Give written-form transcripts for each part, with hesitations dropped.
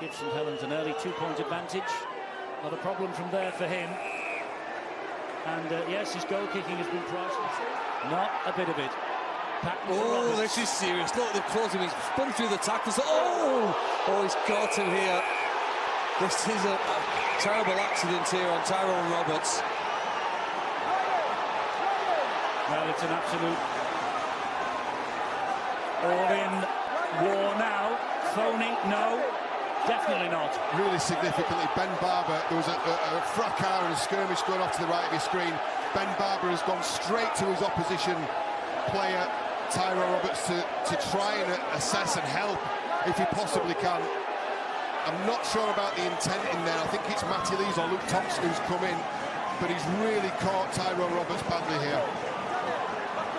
gives St.Helens an early 2-point advantage. Not a problem from there for him. And yes, his goal kicking has been priceless. Not a bit of it. Oh, this is serious. Look, they've closed him. He's spun through the tackles. Oh, he's caught him here. This is a terrible accident here on Tyrone Roberts. Well, it's an absolute all-in war now. Phoning, no, definitely not. Really significantly, Ben Barba, there was a fracas and a skirmish going off to the right of your screen. Ben Barba has gone straight to his opposition player, Tyrone Roberts, to try and assess and help if he possibly can. I'm not sure about the intent in there. I think it's Matty Lees or Luke Thompson who's come in, but he's really caught Tyrone Roberts badly here.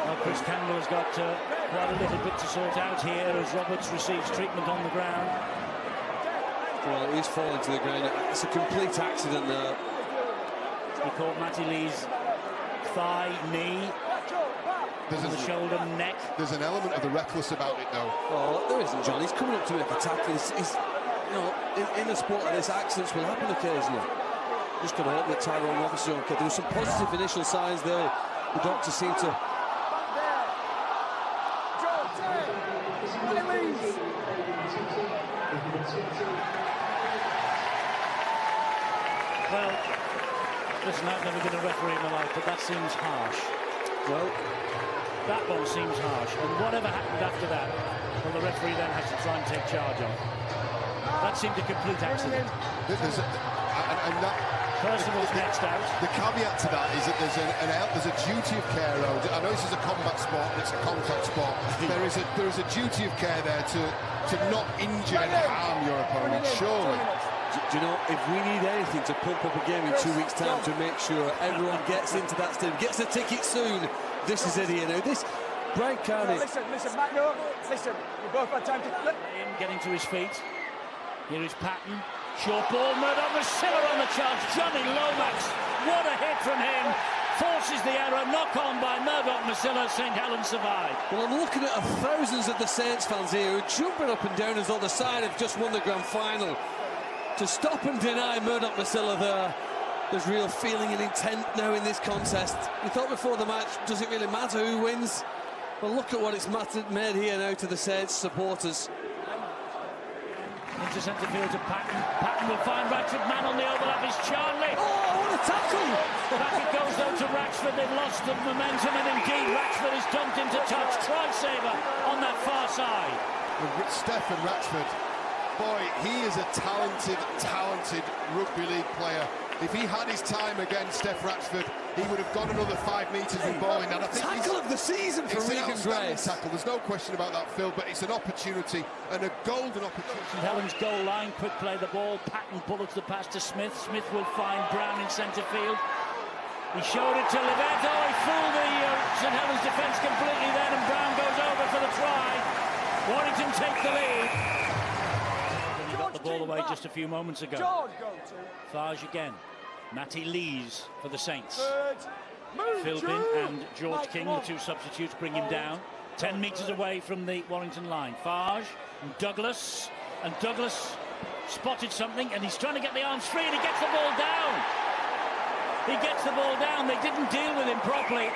Well, Chris Campbell has got quite a little bit to sort out here as Roberts receives treatment on the ground. Well, he's falling to the ground. It's a complete accident there. He caught Matty Lees' thigh, knee, on the shoulder, neck. There's an element of the reckless about it, though. Oh, there isn't, John. He's coming up to make a tackle. He's you know, in a sport like this, accidents will happen occasionally. Just got to hope that Tyrone Roberts is okay. There were some positive initial signs there. The doctor seemed to... Well, listen, I've never been a referee in my life, but that seems harsh. Well, that one seems harsh. And whatever happened after that, well, the referee then has to try and take charge of. That seemed a complete accident. And that Percival's next out. The caveat to that is that there's a duty of care. I know this is a combat sport and it's a contact sport. There is a duty of care there to not injure and harm your opponent. Surely. Do you know, if we need anything to pump up a game in 2 weeks' time to make sure everyone gets into that stadium, gets a ticket soon, this is it here now. This, Brian Carney... Listen, Matt, no, listen, we both had time to... Getting to his feet. Here is Patton. Short ball, Murdoch Masilla on the charge. Johnny Lomax, what a hit from him. Forces the error, knock on by Murdoch Masilla. St. Helens survive. Well, I'm looking at thousands of the Saints fans here who are jumping up and down as though the side have just won the grand final. To stop and deny Murdoch Masilla there, there's real feeling and intent now in this contest. We thought before the match, does it really matter who wins? Well, look at what it's made here now to the Saints supporters. Into centre field to Patton. Patton will find Ratchford. Man on the overlap is Charnley. Oh, what a tackle! Back it goes though to Ratchford. They've lost the momentum, and indeed Ratchford is dumped into touch. Try saver on that far side. Stefan Ratchford, boy, he is a talented rugby league player. If he had his time against Steph Ratchford, he would have gone another 5 metres with bowling. And I think tackle of the season for Regan Grace. Tackle. There's no question about that, Phil, but it's an opportunity and a golden opportunity. St. Helens goal line, quick play the ball. Patton bullets the pass to Smith. Smith will find Brown in centre field. He showed it to Leveto. He fooled the St. Helens defence completely then, and Brown goes over for the try. Warrington take the lead. He got the ball away just a few moments ago. Farge again. Matty Lees for the Saints. Philbin and George King, the two substitutes, bring him down. 10 metres away from the Warrington line. Farge and Douglas. And Douglas spotted something, and he's trying to get the arms free, and he gets the ball down. He gets the ball down. They didn't deal with him properly.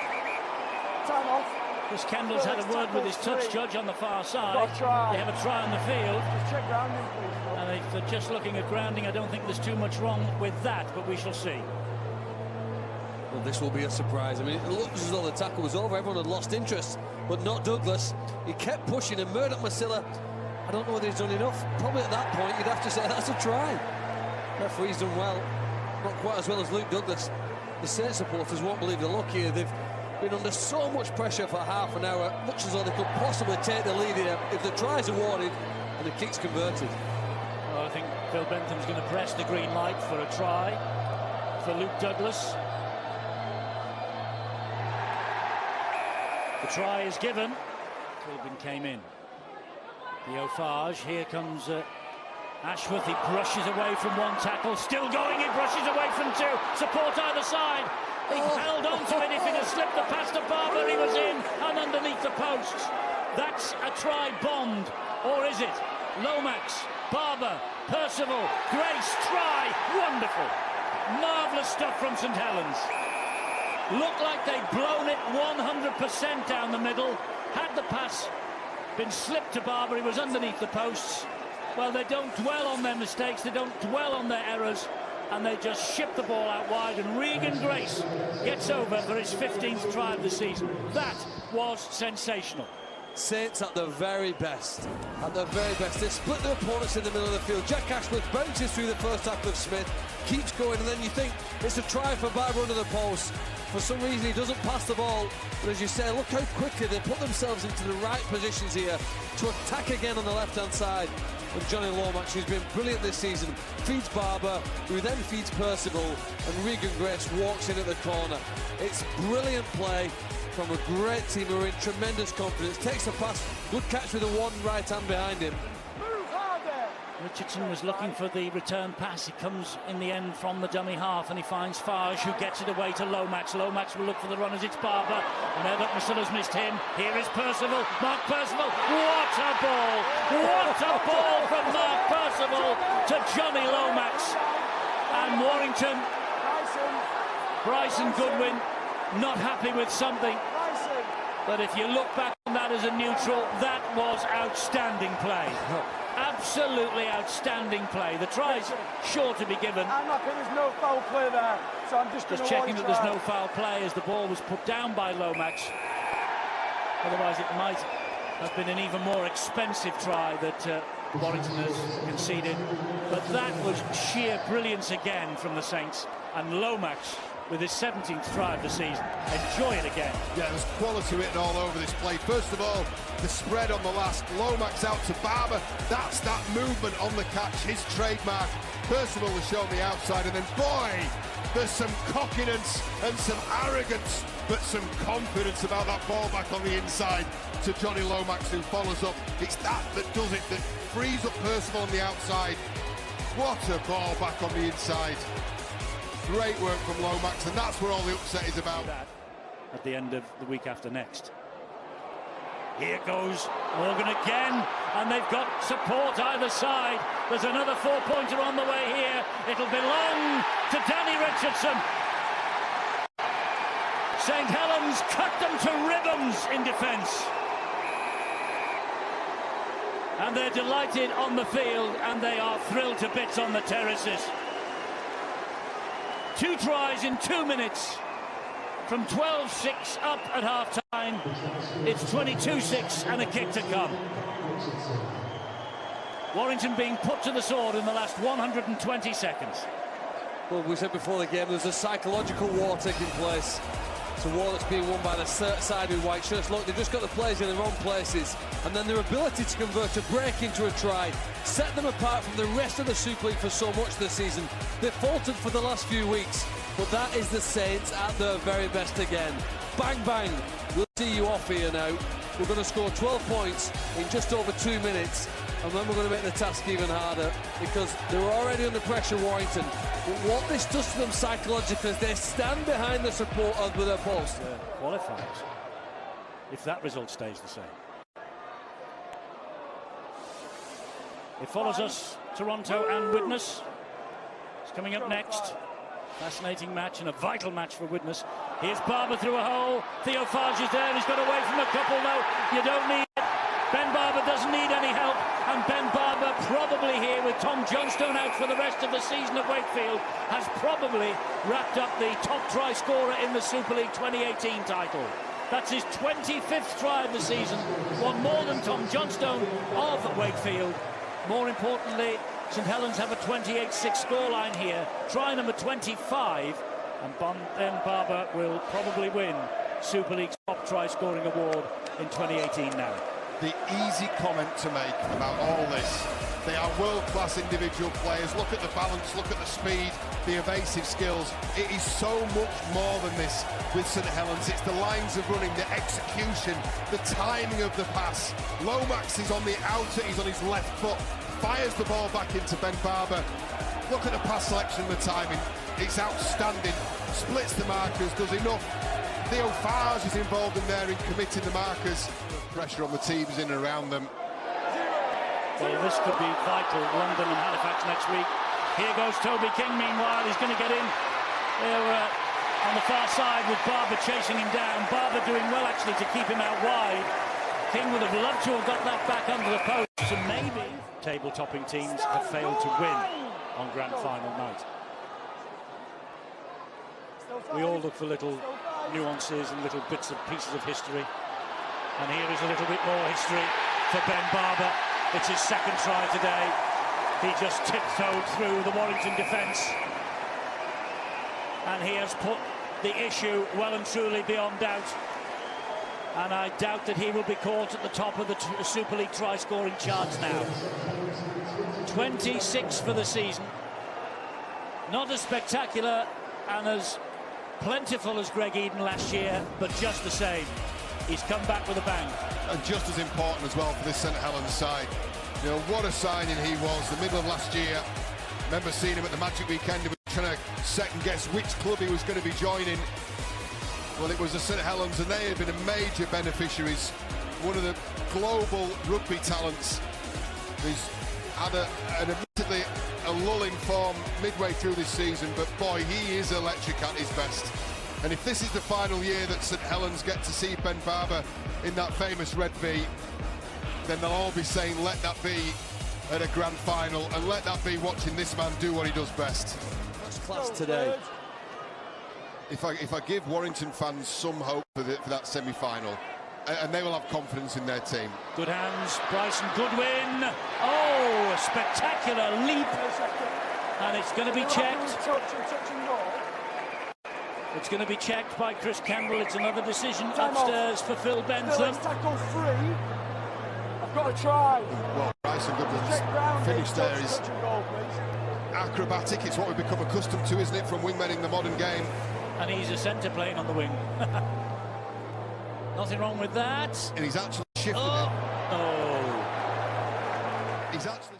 Time off. Chris Kendall's had a word with his touch judge on the far side. They have a try on the field. Just check grounding, please. And if they're just looking at grounding, I don't think there's too much wrong with that, but we shall see. Well, this will be a surprise. I mean, it looks as though the tackle was over. Everyone had lost interest, but not Douglas. He kept pushing, and Murdoch Masilla, I don't know whether he's done enough. Probably at that point, you'd have to say that's a try. Referee's done well. Not quite as well as Luke Douglas. The Saints supporters won't believe their luck here. They've been under so much pressure for half an hour, much as though they could possibly take the lead here if the try's awarded and the kick's converted. Well, I think Phil Bentham's going to press the green light for a try for Luke Douglas. The try is given. Philbin came in. Theo Farge, here comes Ashworth. He brushes away from one tackle, still going, he brushes away from two. Support either side. He held on to it. If it had slipped the pass to Barba, he was in and underneath the posts. That's a try bombed, or is it? Lomax, Barba, Percival, Grace, try, wonderful. Marvellous stuff from St. Helens. Looked like they'd blown it 100% down the middle. Had the pass been slipped to Barba, he was underneath the posts. Well, they don't dwell on their mistakes, they don't dwell on their errors, and they just ship the ball out wide, and Regan Grace gets over for his 15th try of the season. That was sensational. Saints at their very best. At their very best. They split their opponents in the middle of the field. Jack Ashworth bounces through the first tackle of Smith, keeps going, and then you think it's a try for Barba under the post. For some reason, he doesn't pass the ball. But as you say, look how quickly they put themselves into the right positions here to attack again on the left-hand side. And Johnny Lomax, who's been brilliant this season, feeds Barba, who then feeds Percival, and Regan Grace walks in at the corner. It's brilliant play from a great team who are in tremendous confidence. Takes the pass, good catch with the one right hand behind him. Richardson was looking for the return pass. He comes in the end from the dummy half, and he finds Farge, who gets it away to Lomax. Lomax will look for the runners. It's Barba. Murdoch Masilla's missed him. Here is Percival. Mark Percival. What a ball! What a ball from Mark Percival to Johnny Lomax. And Warrington, Bryson Goodwin, not happy with something. But if you look back on that as a neutral, that was outstanding play. Absolutely outstanding play. The try's sure to be given. I'm happy there's no foul play there, so I'm just checking that there's no foul play as the ball was put down by Lomax. Otherwise it might have been an even more expensive try that Warrington has conceded. But that was sheer brilliance again from the Saints, and Lomax with his 17th try of the season. Enjoy it again. Yeah, there's quality written all over this play. First of all, the spread on the last. Lomax out to Barba. That's that movement on the catch, his trademark. Percival has shown the outside, and then, boy, there's some cockiness and some arrogance, but some confidence about that ball back on the inside to Johnny Lomax, who follows up. It's that does it, that frees up Percival on the outside. What a ball back on the inside. Great work from Lomax, and that's where all the upset is about. At the end of the week after next. Here goes Morgan again, and they've got support either side. There's another four-pointer on the way here. It'll belong to Danny Richardson. St. Helens cut them to ribbons in defence. And they're delighted on the field, and they are thrilled to bits on the terraces. 2 tries in 2 minutes. From 12-6 up at half-time, it's 22-6 and a kick to come. Warrington being put to the sword in the last 120 seconds. Well, we said before the game, there's a psychological war taking place. It's a war that's being won by the side in white shirts. Look, they've just got the players in their own places, and then their ability to convert a break into a try set them apart from the rest of the Super League for so much this season. They've faltered for the last few weeks, but that is the Saints at their very best again. Bang, bang. We'll see you off here now. We're going to score 12 points in just over 2 minutes, and then we're going to make the task even harder, because they were already under pressure, Warrington. But what this does to them psychologically is they stand behind the support of their post. Qualifiers, if that result stays the same. It follows us, Toronto and Widnes. It's coming up next. Fascinating match and a vital match for Widnes. Here's Barba through a hole. Theo Farge is there. He's got away from a couple. No, you don't need it. Ben Barba doesn't need any help. And Ben Barba, probably here with Tom Johnstone out for the rest of the season at Wakefield, has probably wrapped up the top try scorer in the Super League 2018 title. That's his 25th try of the season. One more than Tom Johnstone of Wakefield. More importantly, St. Helens have a 28-6 scoreline here. Try number 25, and Ben Barba will probably win Super League's top try-scoring award in 2018 now. The easy comment to make about all this. They are world-class individual players. Look at the balance, look at the speed, the evasive skills. It is so much more than this with St. Helens. It's the lines of running, the execution, the timing of the pass. Lomax is on the outer, he's on his left foot, fires the ball back into Ben Barba. Look at the pass selection, the timing. It's outstanding. Splits the markers, does enough. Theo Farge is involved in there in committing the markers. Pressure on the teams in and around them. Well, this could be vital. London and Halifax next week. Here goes Toby King, meanwhile. He's going to get in. They're on the far side with Barba chasing him down. Barba doing well, actually, to keep him out wide. King would have loved to have got that back under the post. And maybe table-topping teams have failed to win on grand final night. We all look for little nuances and little bits of pieces of history. And here is a little bit more history for Ben Barba. It's his second try today. He just tiptoed through the Warrington defence. And he has put the issue well and truly beyond doubt. And I doubt that he will be caught at the top of the Super League try-scoring charts now. 26 for the season. Not as spectacular and as plentiful as Greg Eden last year, but just the same. He's come back with a bang. And just as important as well for this St. Helens side. You know, what a signing he was, the middle of last year. Remember seeing him at the Magic Weekend, he was trying to second-guess which club he was going to be joining. Well, it was the St. Helens, and they had been a major beneficiaries. One of the global rugby talents who's had an admittedly a lulling form midway through this season, but boy, he is electric at his best. And if this is the final year that St. Helens get to see Ben Barba in that famous red V, then they'll all be saying, let that be at a grand final, and let that be watching this man do what he does best. That's class today. If I give Warrington fans some hope for that semi-final, and they will have confidence in their team. Good hands, Bryson Goodwin. Oh, a spectacular leap. And it's going to be checked. It's going to be checked by Chris Campbell. It's another decision upstairs for Phil Bentham. Tackle 3. I've got to try. Well, Bryson Goodwin's finish there is acrobatic. It's what we've become accustomed to, isn't it, from wingmen in the modern game. And he's a centre playing on the wing. Nothing wrong with that. And he's actually shifted it. Oh. He's actually...